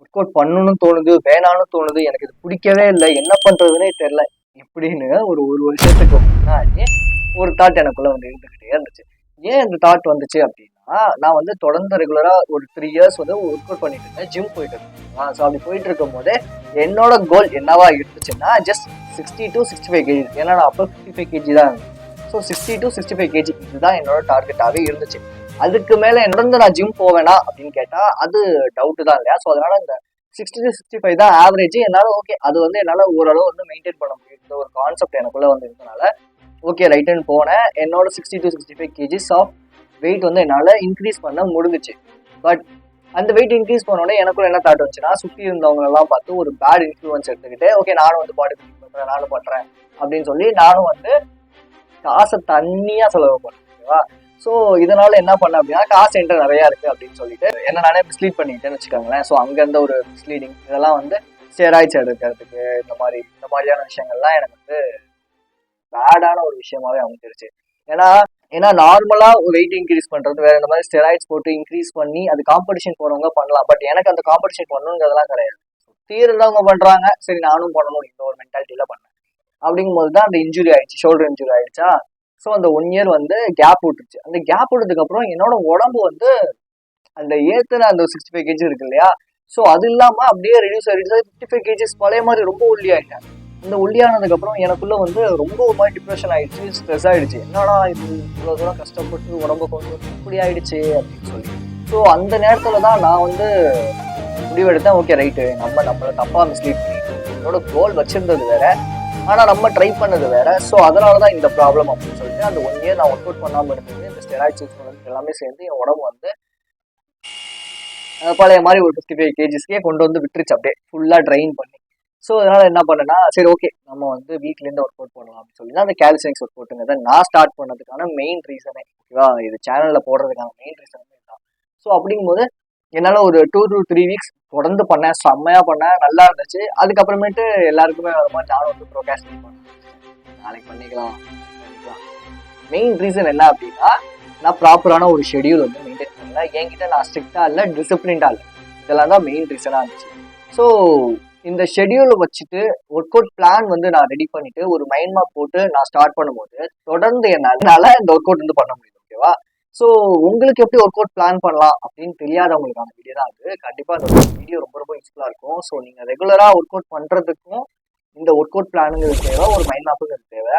Work out பண்ணணும்னு தோணுது, வேணான்னு தோணுது, எனக்கு இது பிடிக்கவே இல்லை, என்ன பண்றதுன்னே தெரியல இப்படின்னு ஒரு வருஷத்துக்கு முன்னாடி ஒரு தாட் எனக்குள்ள வந்து இருந்துகிட்டே இருந்துச்சு. ஏன் இந்த தாட் வந்துச்சு அப்படின்னா, நான் வந்து தொடர்ந்து ரெகுலரா ஒரு 3 இயர்ஸ் வந்து ஒர்க் அவுட் பண்ணிட்டு இருந்தேன், ஜிம் போயிட்டு இருந்தேன். ஸோ அப்படி போயிட்டு இருக்கும் போதே என்னோட கோல் என்னவா இருந்துச்சுன்னா ஜஸ்ட் 60 to 65 kg. ஏன்னா நான் அப்போ 55 kg தான் இருந்தேன். ஸோ 60 to 65 kg இதுதான் என்னோட டார்கெட்டாகவே இருந்துச்சு. அதுக்கு மேல தொடர்ந்து நான் ஜிம் போவேனா அப்படின்னு கேட்டா அது டவுட் தான் இல்லையா. ஸோ அதனால இந்த 60 to 65 தான் ஆவரேஜ். என்னால ஓகே, அது வந்து என்னால ஓரளவு வந்து மெயின்டைன் பண்ண முடியும். இந்த ஒரு கான்செப்ட் எனக்குள்ள வந்து இருந்தனால ஓகே ரைட்டுன்னு போனேன். என்னோட 60 to 65 kg ஆஃப் வெயிட் வந்து என்னால இன்க்ரீஸ் பண்ண முடிஞ்சிச்சு. பட் அந்த வெயிட் இன்க்ரீஸ் பண்ணோடனே எனக்குள்ள என்ன தாட் வந்துச்சுன்னா, சுற்றி இருந்தவங்க எல்லாம் பார்த்து ஒரு பேட் இன்ஃப்ளூயன்ஸ் எடுத்துக்கிட்டு ஓகே நானும் வந்து பாடி பில்டிங் பண்றேன், நானும் பண்றேன் அப்படின்னு சொல்லி நானும் வந்து காசை தண்ணியா செலவு பண்ணேன். ஓகேவா. ஸோ இதனால என்ன பண்ண அப்படின்னா, காசு என்கிட்ட நிறையா இருக்கு அப்படின்னு சொல்லிட்டு என்ன நானே மிஸ்லீட் பண்ணிக்கிட்டேன்னு வச்சுக்கோங்களேன். ஸோ அங்கேருந்த ஒரு மிஸ்லீடிங் இதெல்லாம் வந்து ஸ்டெராய்ட்ஸ் எடுக்கிறதுக்கு இந்த மாதிரியான விஷயங்கள்லாம் எனக்கு வந்து பேடான ஒரு விஷயமாவே அமைஞ்சிருச்சு. ஏன்னா நார்மலா வெயிட் இன்க்ரீஸ் பண்றது வேற, இந்த மாதிரி ஸ்டெராய்ட்ஸ் போட்டு இன்க்ரீஸ் பண்ணி அது காம்படிஷன் போறவங்க பண்ணலாம். பட் எனக்கு அந்த காம்படிஷன் பண்ணணுங்கிறதுலாம் கிடையாது. சுற்றி இருந்தவங்க பண்றாங்க, சரி நானும் பண்ணணும், இந்த ஒரு மென்டாலிட்டியில பண்ணேன். அப்படிங்கும்போது தான் அந்த இன்ஜுரி ஆயிடுச்சு, ஷோல்டர் இன்ஜுரி ஆயிடுச்சா. ஸோ அந்த 1 இயர் வந்து கேப் விட்டுருச்சு. அந்த கேப் விட்டதுக்கு அப்புறம் என்னோட உடம்பு வந்து அந்த ஏத்துன அந்த 65 kg இருக்கு இல்லையா, ஸோ அது இல்லாம அப்படியே ரெடியூஸ் 55 kg பழைய மாதிரி ரொம்ப ஒல்லி ஆயிட்டேன். இந்த ஒல்லியானதுக்கு அப்புறம் எனக்குள்ள வந்து ரொம்ப ஒரு மாதிரி டிப்ரெஷன் ஆயிடுச்சு, ஸ்ட்ரெஸ் ஆயிடுச்சு. என்னடா இது இவ்வளவு தூரம் கஷ்டப்பட்டு உடம்பு கொண்டு இப்படி ஆயிடுச்சு அப்படின்னு சொல்லி. ஸோ அந்த நேரத்துல தான் நான் வந்து முடிவெடுத்தேன், ஓகே ரைட்டு, நம்மளை தப்பா மிஸ்லீட் பண்ணிட்டு என்னோட கோல் வச்சிருந்தது வேற, ஆனா நம்ம ட்ரை பண்ணது வேற. ஸோ அதனாலதான் இந்த ப்ராப்ளம் அப்படின்னு சொல்லிட்டு அந்த 1 இயர் நான் ஒர்க் அவுட் பண்ணாம இருந்தது, இந்த ஸ்டெராய்ட்ஸ் யூஸ் பண்ணது எல்லாமே சேர்ந்து என் உடம்பு வந்து பழைய மாதிரி ஒரு 55 kg கொண்டு வந்து விட்டுருச்சு, அப்படியே ஃபுல்லா ட்ரைன் பண்ணி. ஸோ அதனால என்ன பண்ணேன்னா, சரி ஓகே நம்ம வந்து வீட்லேருந்து ஒர்க் அவுட் பண்ணலாம் அப்படின்னு சொல்லி அந்த காலிஸ்தெனிக்ஸ் ஒர்க் அவுட்டுங்கிறத நான் ஸ்டார்ட் பண்ணதுக்கான மெயின் ரீசனே, ஓகேவா, இது சேனல்ல போடுறதுக்கான மெயின் ரீசனே தான். ஸோ அப்படிங்கும்போது என்னால ஒரு 2 to 3 வீக்ஸ் தொடர்ந்து பண்ணேன், செம்மையா பண்ணேன், நல்லா இருந்துச்சு. அதுக்கப்புறமேட்டு எல்லாருக்குமே வர மாதிரி நானும் வந்து ப்ரோகாஸ்டினேட் பண்ணேன், நாளைக்கு பண்ணிக்கலாம். மெயின் ரீசன் என்ன அப்படின்னா, நான் ப்ராப்பரான ஒரு ஷெடியூல் வந்து மெயின்டைன் பண்ணல, என்கிட்ட நான் ஸ்ட்ரிக்டா இல்லை, டிசிப்ளின்டா இல்லை. இதெல்லாம் தான் மெயின் ரீசனா இருந்துச்சு. ஸோ இந்த ஷெடியூலை வச்சுட்டு ஒர்க் அவுட் பிளான் வந்து நான் ரெடி பண்ணிட்டு ஒரு மைண்ட் மேப் போட்டு நான் ஸ்டார்ட் பண்ணும்போது தொடர்ந்து என்னால இந்த ஒர்க் அவுட் வந்து பண்ண முடியும். ஓகேவா. ஸோ உங்களுக்கு எப்படி ஒர்க் அவுட் பிளான் பண்ணலாம் அப்படின்னு தெரியாதவங்களுக்கான வீடியோ தான் அது. கண்டிப்பா அந்த வீடியோ ரொம்ப ரொம்ப யூஸ்ஃபுல்லா இருக்கும். ஸோ நீங்க ரெகுலரா ஒர்க் அவுட் பண்றதுக்கும் இந்த ஒர்க் அவுட் பிளானுங்கிறது தேவை, ஒரு மைண்ட் மேப்புங்கிறது தேவை.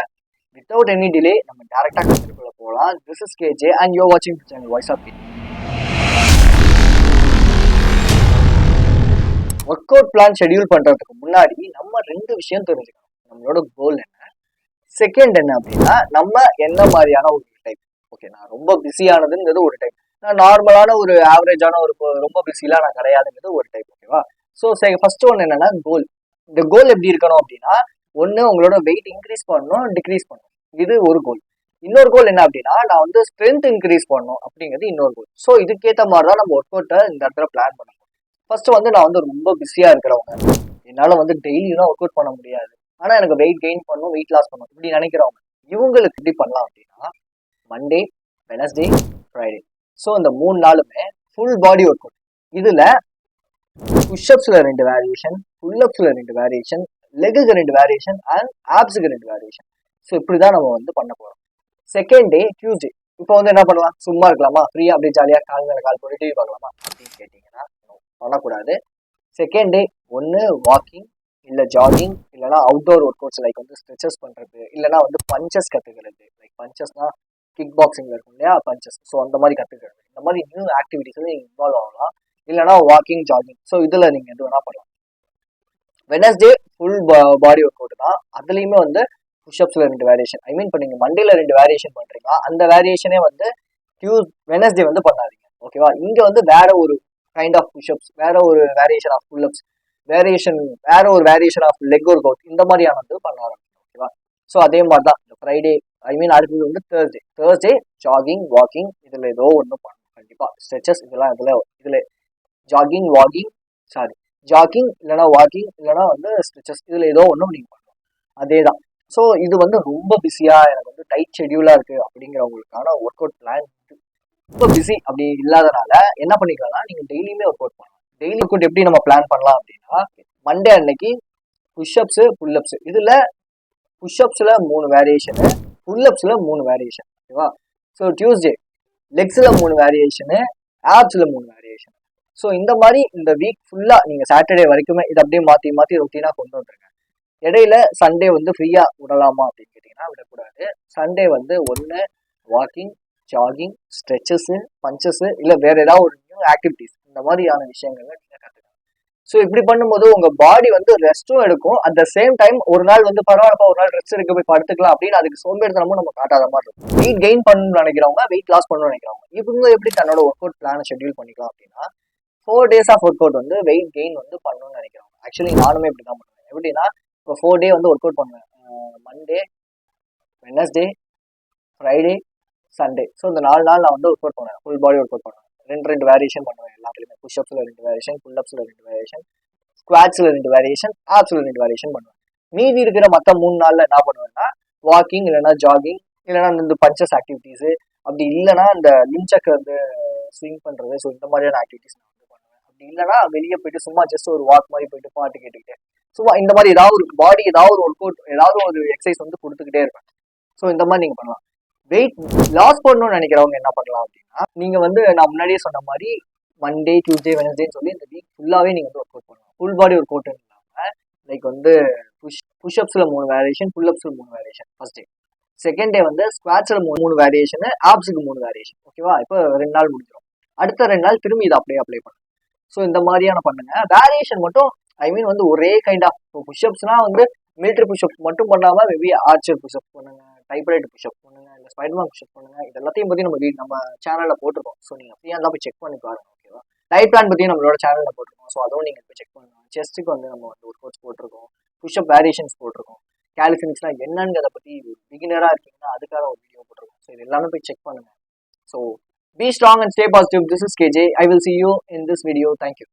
வித்தவுட் எனி டிலே நம்ம டேரக்டா கற்றுக்குள்ள போகலாம். This is KJ and you வாட்சிங் channel voice of KJ. Work out plan schedule பண்றதுக்கு முன்னாடி நம்ம 2 விஷயம் தெரிஞ்சுக்கணும். நம்மளோட கோல் என்ன, செகண்ட் என்ன அப்படின்னா நம்ம என்ன மாதிரியான ஒரு டைப். ஓகே, நான் ரொம்ப பிஸியானதுங்கிறது ஒரு டைப், நான் நார்மலான ஒரு ஆவரேஜான ஒரு ரொம்ப பிஸிலாம் நான் கிடையாதுங்கிறது ஒரு டைப். ஓகேவா. ஸோ ஃபர்ஸ்ட் ஒன்று என்னன்னா கோல். இந்த கோல் எப்படி இருக்கணும் அப்படின்னா, ஒன்று உங்களோட வெயிட் இன்க்ரீஸ் பண்ணணும், டிக்ரீஸ் பண்ணணும், இது ஒரு கோல். இன்னொரு கோல் என்ன அப்படின்னா, நான் வந்து ஸ்ட்ரென்த் இன்க்ரீஸ் பண்ணணும் அப்படிங்கிறது இன்னொரு கோல். ஸோ இதுக்கேற்ற மாதிரி தான் நம்ம ஒர்க் அவுட்டை இந்த இடத்துல பிளான் பண்ணணும். ஃபர்ஸ்ட் வந்து நான் வந்து ரொம்ப பிஸியா இருக்கிறவங்க, என்னால வந்து டெய்லியும் ஒர்க் அவுட் பண்ண முடியாது, ஆனா எனக்கு வெயிட் கெயின் பண்ணணும், வெயிட் லாஸ் பண்ணணும் இப்படி நினைக்கிறவங்க, இவங்களுக்கு எப்படி பண்ணலாம் அப்படின்னா, மண்டே, வெனஸ்டே, ஃப்ரைடே, ஸோ இந்த 3 நாளுமே ஃபுல் பாடி ஒர்க் அவுட். இதுல புஷ்அப்ஸ்ல 2 வேரியேஷன், புல்அப்ஸ்ல 2 வேரியேஷன், லெக்குக்கு 2 வேரியேஷன் அண்ட் ஆப்ஸுக்கு 2 வேரியேஷன். ஸோ இப்படிதான் நம்ம வந்து பண்ண போறோம். செகண்ட் டே டியூஸ்டே, இப்போ வந்து என்ன பண்ணலாம், சும்மா இருக்கலாமா, ஃப்ரீயா அப்படியே ஜாலியா கால் மேல கால் போட்டு டிவி பார்க்கலாமா அப்படின்னு கேட்டீங்கன்னா பண்ணக்கூடாது. செகண்ட் டே ஒன்று வாக்கிங், இல்லை ஜாகிங், இல்லைனா அவுட்டோர் ஒர்க் அவுட்ஸ் லைக் வந்து ஸ்ட்ரெச்சஸ் பண்ணுறது, இல்லைனா வந்து பஞ்சஸ் கற்றுக்கிறது. லைக் பஞ்சஸ்னா கிக் பாக்ஸிங்கில் இருக்கும் இல்லையா, பஞ்சஸ். ஸோ அந்த மாதிரி கற்றுக்கிறது, இந்த மாதிரி நியூ ஆக்டிவிட்டிஸில் நீங்கள் இன்வால்வ் ஆகலாம். இல்லைனா வாக்கிங், ஜாகிங், ஸோ இதில் நீங்கள் எது வேணால் பண்ணலாம். Wednesday full body work out தான். அதுலேயுமே வந்து புஷ்அப்ஸில் 2 வேரியேஷன். ஐ மீன் இப்போ நீங்கள் மண்டேல 2 வேரியேஷன் பண்ணுறீங்களா, அந்த வேரியேஷனே வந்து வெனஸ்டே வந்து பண்ணாதீங்க. ஓகேவா. இங்கே வந்து வேற ஒரு கைண்ட் ஆஃப் புஷ்அப்ஸ், வேற ஒரு வேரியேஷன் ஆஃப் புல்அப்ஸ், வேற ஒரு variation of leg workout, இந்த மாதிரியானது பண்ண ஆரம்பிக்கும். ஓகேவா. ஸோ அதே மாதிரி தான் இந்த ஃப்ரைடே, ஐ மீன் அடுத்தது வந்து தேர்ஸ்டே ஜாகிங், வாக்கிங், இதில் ஏதோ ஒன்று பண்ணணும் கண்டிப்பாக. ஸ்ட்ரெச்சஸ் இதெல்லாம் இதில் ஜாகிங் இல்லைனா வாக்கிங் இல்லைனா வந்து ஸ்ட்ரெச்சஸ், இதில் ஏதோ ஒன்றும் நீங்கள் பண்ணணும். அதே தான். ஸோ இது வந்து ரொம்ப பிஸியாக எனக்கு வந்து டைட் ஷெடியூலாக இருக்குது அப்படிங்கிறவங்களுக்கான ஒர்க் அவுட் பிளான். ரொம்ப பிஸி அப்படி இல்லாதனால என்ன பண்ணிக்கலாம்னா, நீங்கள் டெய்லியுமே ஒர்க் அவுட் பண்ணலாம். டெய்லி ஒர்க் எப்படி நம்ம பிளான் பண்ணலாம் அப்படின்னா, மண்டே அன்னைக்கு புஷ்அப்ஸ் புல்அப்ஸ். இதுல புஷ்அப்ஸ்ல 3 வேரியேஷனு, புல்அப்ஸ்ல 3 வேரியேஷன். ஓகேவா? ஸோ டியூஸ்டே லெக்ஸ்ல 3 வேரியேஷனு, ஆப்ஸ்ல 3 வேரியேஷன். ஸோ இந்த மாதிரி இந்த வீக் ஃபுல்லா நீங்க சாட்டர்டே வரைக்குமே இதை அப்படியே மாத்தி மாத்தி ரொட்டீனா கொண்டு வந்துருங்க. இடையில சண்டே வந்து ஃப்ரீயா விடலாமா அப்படின்னு கேட்டீங்கன்னா விடக்கூடாது. சண்டே வந்து ஒன்று வாக்கிங், ஜாகிங், ஸ்ட்ரெச்சஸ், பஞ்சஸ், இல்லை வேற ஏதாவது ஒரு நியூ ஆக்டிவிட்டிஸ், இந்த மாதிரியான விஷயங்கள்ல நீங்க கத்துக்கலாம். ஸோ இப்படி பண்ணும்போது உங்க பாடி வந்து ரெஸ்ட்டும் எடுக்கும். அட் த சேம் டைம் ஒரு நாள் வந்து பரவாயில்லப்பா, ஒரு நாள் ரெஸ்ட் எடுக்க போய் படுத்துக்கலாம் அப்படின்னு அதுக்கு சோம்பேறித்தனமும் நம்ம காட்டாத மாதிரி இருக்கும். வெயிட் கெயின் பண்ணணும்னு நினைக்கிறவங்க, வெயிட் லாஸ் பண்ணணும்னு நினைக்கிறவங்க, இவங்க எப்படி தன்னோட ஒர்க் அவுட் பிளானை ஷெட்யூல் பண்ணிக்கலாம் அப்படின்னா, 4 days ஆஃப் ஒர்க் அவுட் வந்து வெயிட் கெயின் வந்து பண்ணணும்னு நினைக்கிறவங்க. ஆக்சுவலி நானுமே இப்படி தான் பண்ணுவேன். எப்படின்னா, இப்போ 4 day வந்து ஒர்க் அவுட் பண்ணுவேன். Monday, Wednesday, Friday, Sunday. So இந்த 4 நாள் நான் வந்து ஒர்க் அவுட் பண்ணுவேன். ஃபுல் பாடி ஒர்க் அவுட் பண்ணுவேன். 2 வேரியேஷன் பண்ணுவேன் எல்லாத்துலையுமே. புஷ்அப்ஸில் 2 வேரியேஷன், புல்அப்ஸில் 2 வேரியேஷன், ஸ்குவாட்ஸில் 2 வேரியேஷன், ஆப்ஸில் 2 வேரியேஷன் பண்ணுவேன். மீதி இருக்கிற மற்ற 3 நாளில் என்ன பண்ணுவேன்னா, வாக்கிங் இல்லைன்னா ஜாகிங் இல்லைன்னா இந்த பஞ்சஸ் ஆக்டிவிட்டீஸு, அப்படி இல்லைன்னா இந்த லிம்சக்கை வந்து ஸ்விங் பண்ணுறது. ஸோ இந்த மாதிரியான ஆக்டிவிட்டிஸ் நான் வந்து பண்ணுவேன். அப்படி இல்லைன்னா வெளியே போயிட்டு சும்மா ஜஸ்ட் ஒரு வாக் மாதிரி போயிட்டு பாட்டு கேட்டுக்கிட்டு சும்மா இந்த மாதிரி ஏதாவது ஒரு பாடி ஏதாவது ஒரு ஒர்க் அவுட் ஏதாவது ஒரு எக்ஸசைஸ் வந்து கொடுத்துக்கிட்டே இருப்பேன். ஸோ இந்த மாதிரி நீங்கள் பண்ணலாம். வெயிட் லாஸ் பண்ணணும்னு நினைக்கிறவங்க என்ன பண்ணலாம் அப்படின்னா, நீங்கள் வந்து நான் முன்னாடியே சொன்ன மாதிரி மண்டே, டியூஸ்டே, வெனஸ்டேன்னு சொல்லி இந்த வீக் ஃபுல்லாகவே நீங்கள் வந்து ஒர்க் அவுட் பண்ணலாம். ஃபுல் பாடி ஒர்க் அவுட் இல்லாமல் லைக் வந்து புஷ்அப்ஸில் 3 வேரியேஷன், புல்அப்ஸில் 3 variation first day. Second day வந்து ஸ்குவாட்ஸில் 3 வேரியேஷன், ஆப்ஸுக்கு 3 வேரியேஷன். ஓகேவா? இப்போ 2 நாள் முடிஞ்சிடும். அடுத்த 2 நாள் திரும்பி இதை அப்படியே அப்ளை பண்ணுங்க. ஸோ இந்த மாதிரியான பண்ணுங்க. வேரியேஷன் மட்டும் ஐ மீன் வந்து ஒரே கைண்ட் ஆஃப் புஷ்அப்ஸ்னா வந்து மிலிட்ரி புஷ்அப் மட்டும் பண்ணாமல் மேபி ஆர்ச்சர் புஷ்அப் பண்ணுங்க, டைப்ரைட் புஷ்அப் பண்ணுங்க, இல்லை ஸ்பைடர்மேன் புஷ்அப் பண்ணுங்க. இது எல்லாத்தையும் பற்றி நம்ம சேனலில் போட்டிருக்கோம். ஸோ நீங்கள் ஃப்ரீயாக இருந்தால் போய் செக் பண்ணி பாருங்க. ஓகேவா? டயட் பிளான் பற்றியும் நம்மளோட சேனலில் போட்டிருக்கோம். ஸோ அதுவும் நீங்கள் போய் செக் பண்ணுங்க. செஸ்ட்டுக்கு வந்து நம்ம வந்து ஒரு கோர்ஸ் போட்டிருக்கோம், புஷ்அப் வேரியேஷன்ஸ் போட்டிருக்கோம், கேலிஸ்தெனிக்ஸ்னா என்னங்கிறத பற்றி பிகினராக இருக்கீங்கன்னா அதுக்காக ஒரு வீடியோ போட்டிருக்கோம். ஸோ இது எல்லாமே போய் செக் பண்ணுங்க. So be strong and stay positive. This is KJ. I will see you in this video. Thank you.